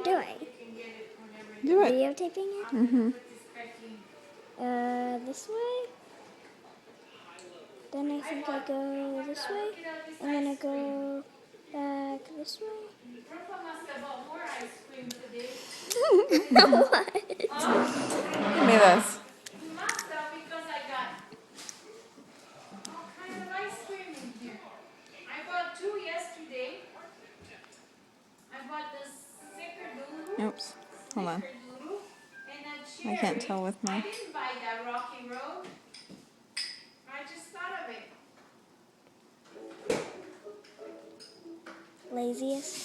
doing? Do it. Videotaping it? Mm-hmm. This way? Then I think I go this way, and then I go back this way. What? Give me this. Oops. Hold on. I can't tell with my... Laziest.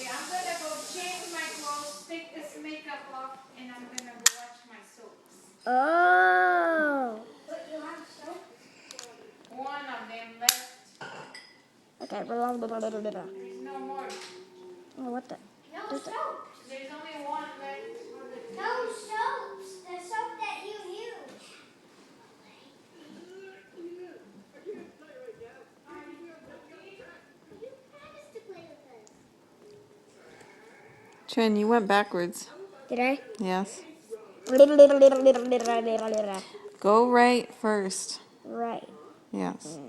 I'm gonna go change my clothes, take this makeup off, and I'm gonna go watch my soaps. Oh. One of them left. Okay. There's no more. Oh, what the? No soaps. There's only one left. No soaps. The soap that you use. Trin, you went backwards. Did I? Yes. Right. Go right first. Yes.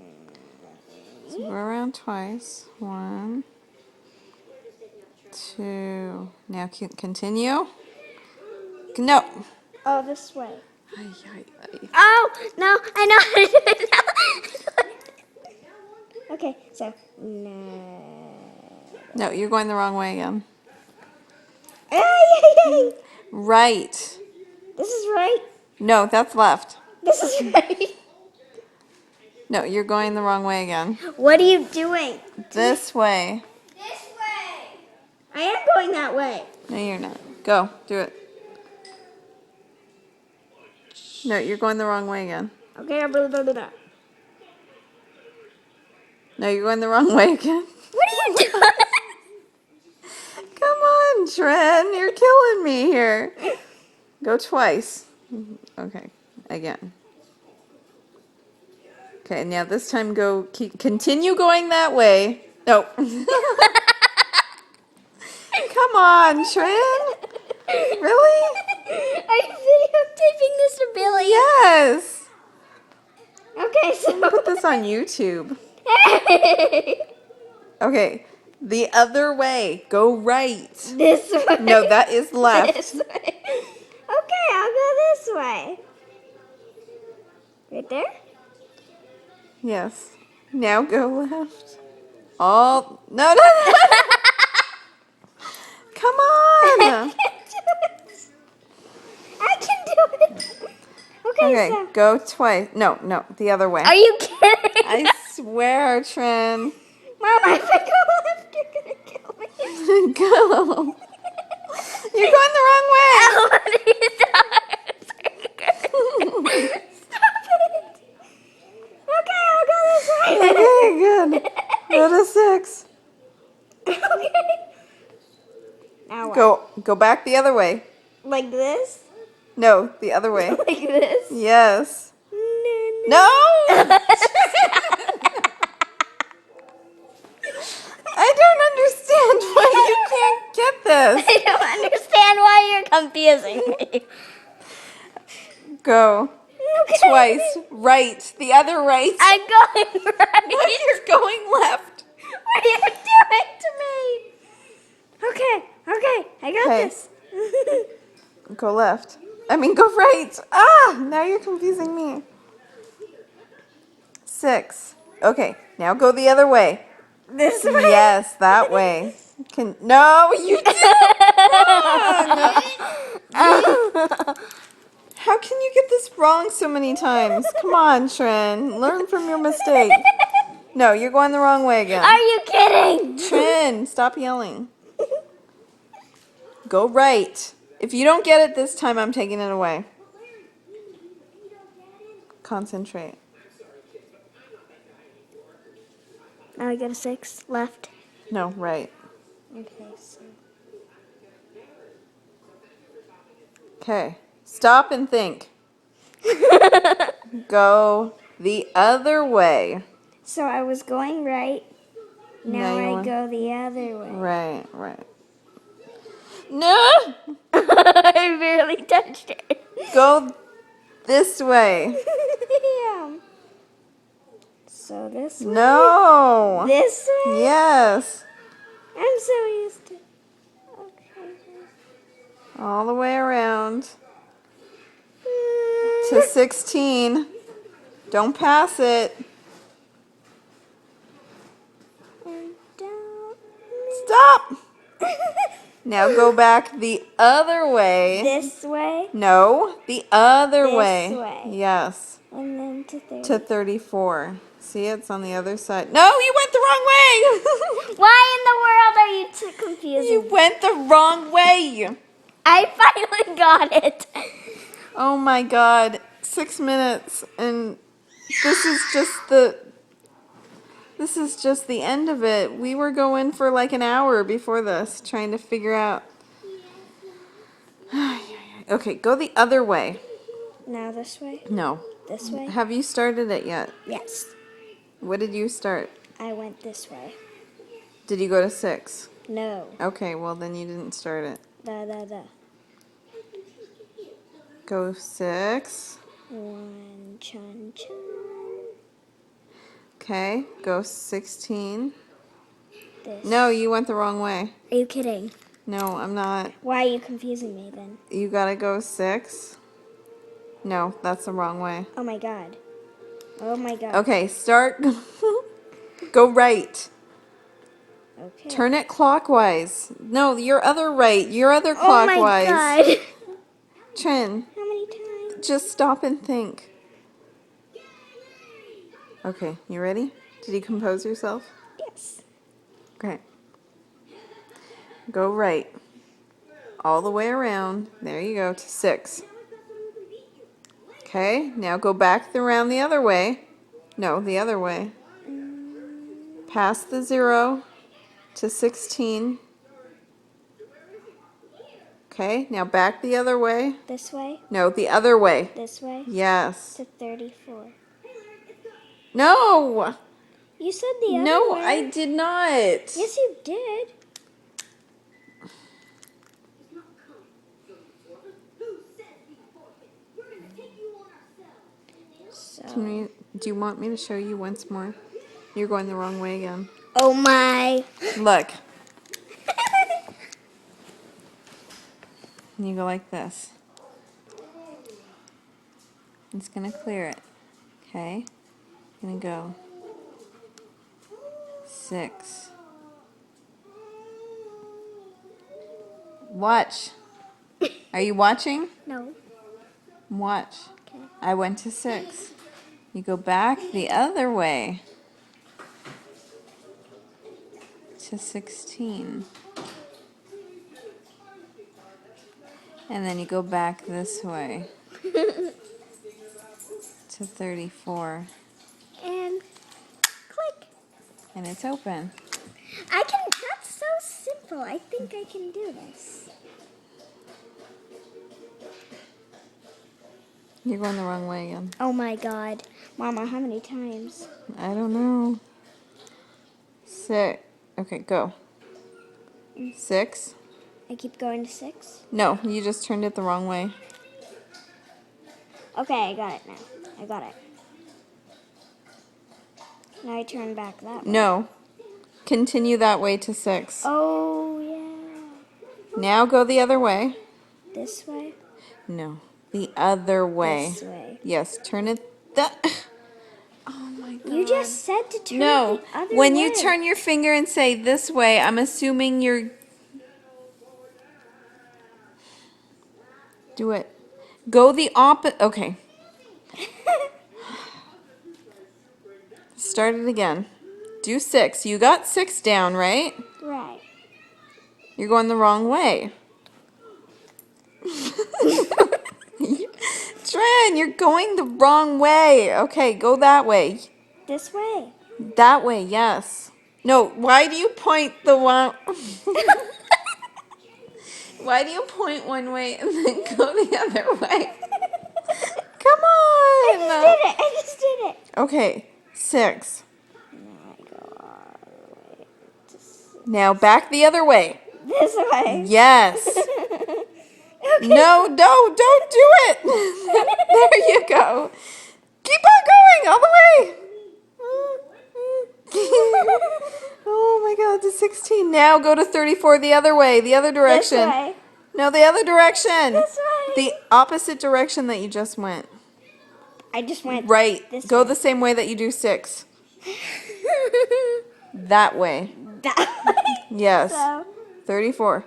So go around twice. 1, 2. Now continue. No. Oh, this way. Ay, ay, ay. Oh, no, I know how to do it now. Okay, so, no. No, you're going the wrong way again. Ay, ay, ay. Right. This is right. No, that's left. This is right. No, you're going the wrong way again. What are you doing? This way. This way. I am going that way. No, you're not. Go. Do it. No, you're going the wrong way again. Okay, blah, blah, blah, blah. No, you're going the wrong way again. What are you doing? Come on, Trin. You're killing me here. Go twice. Okay. Again. Okay, now this time continue going that way. No. Come on, Trin. Really? Are you videotaping this to Billy? Yes. Okay, so. Put this on YouTube. Hey! Okay. The other way. Go right. This way. No, that is left. This way. Okay, I'll go this way. Right there? Yes. Now go left. All. No, no, no. Come on. I can do it. Okay, Okay, so. go twice. No, no, the other way. Are you kidding? I swear, Trin. Mom, if I go left, you're gonna kill me. Go. You're going the wrong way. Oh, what are you doing? Stop it. Okay, I'll go this way. Okay, good. Go to 6. Okay. Now what? Go back the other way. Like this? No, the other way. Like this? Yes. No. No! I don't understand why you can't get this. I don't understand why you're confusing me. Go. Okay. Twice. Right. The other right. I'm going right. You're going left. What are you doing to me? Okay, I got Okay. this. Go left. I mean, go right. Ah, now you're confusing me. 6. Okay, now go the other way. This way? Yes, that way. No, you did it wrong. How can you get this wrong so many times? Come on, Trin. Learn from your mistake. No, you're going the wrong way again. Are you kidding? Trin, stop yelling. Go right. If you don't get it this time, I'm taking it away. Concentrate. Now I got a 6 left. No, right. Okay, so. Okay. Stop and think. Go the other way. So I was going right. Now Now you I want- go the other way. Right, right. No! I barely touched it. Go this way. Yeah. So this way. No. This way. Yes. I'm so used to. Okay. All the way around to 16. Don't pass it. And down. Stop. Now go back the other way. This way. No, the other This way. way. Yes. And then to 30. To 34. See, it's on the other side. No, you went the wrong way. Why in the world are you confusing You me? went the wrong way. I finally got it. Oh my God. 6 minutes. And this is just the end of it. We were going for like an hour before this, trying to figure out. Okay, go the other way. Now this way. No. This way. Have you started it yet? Yes. What did you start? I went this way. Did you go to 6? No. Okay, well then you didn't start it. Da da da. Go 6. One chun chun. Okay, go 16. This. No, you went the wrong way. Are you kidding? No, I'm not. Why are you confusing me then? You gotta go 6. No, that's the wrong way. Oh my god. Oh my god. Okay, start. Go right. Okay. Turn it clockwise. No, your other right. Your other Oh my clockwise. god. Trin, How many times? just stop and think. Okay, you ready? Did you compose yourself? Yes. Okay. Go right. All the way around. There you go, to 6. Okay, now go back around the other way. No, the other way. Past the 0 to 16. Okay, now back the other way. This way. No, the other way. This way. Yes. To 34. No! You said the other No, way. I did not. Yes, you did. So. Do you want me to show you once more? You're going the wrong way again. Oh my. Look. And you go like this. It's going to clear it. Okay. Going to go 6. Watch. Are you watching? No. Watch. Okay. I went to 6. You go back the other way to 16. And then you go back this way to 34. And click. And it's open. I can. That's so simple. I think I can do this. You're going the wrong way again. Oh my god. Mama, how many times? I don't know. 6. Okay, go. 6. I keep going to 6. No, you just turned it the wrong way. Okay, I got it now. I got it. Now I turn back that way. No. Continue that way to 6. Oh, yeah. Now go the other way. This way? No. The other way. This way. Yes, turn it that. Oh my god. You just said to turn No. the other When way. you turn your finger and say this way, I'm assuming you're. Do it. Go the opposite. Okay. Start it again. Do 6. You got 6 down, right? Right. You're going the wrong way. Trin, you're going the wrong way. Okay, go that way. This way. That way, yes. No, why do you point the one? Why do you point one way and then go the other way? Come on. I just did it. Okay, 6. Now back the other way. This way. Yes. Okay. No, don't do it. There you go. Keep on going all the way. Oh my God, to 16. Now go to 34 the other way, the other This direction. way. No, the other direction. This way. The opposite direction that you just went. I just went Right. this Go way. the same way that you do 6. That way. That way. Yes. So, 34.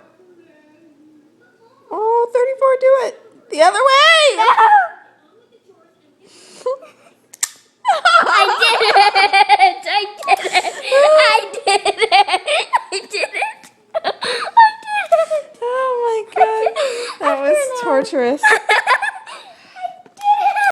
Oh, 34, do it. The other way. no. I did it! I did it! I did it! I did it! I did it! Oh my God. That was torturous.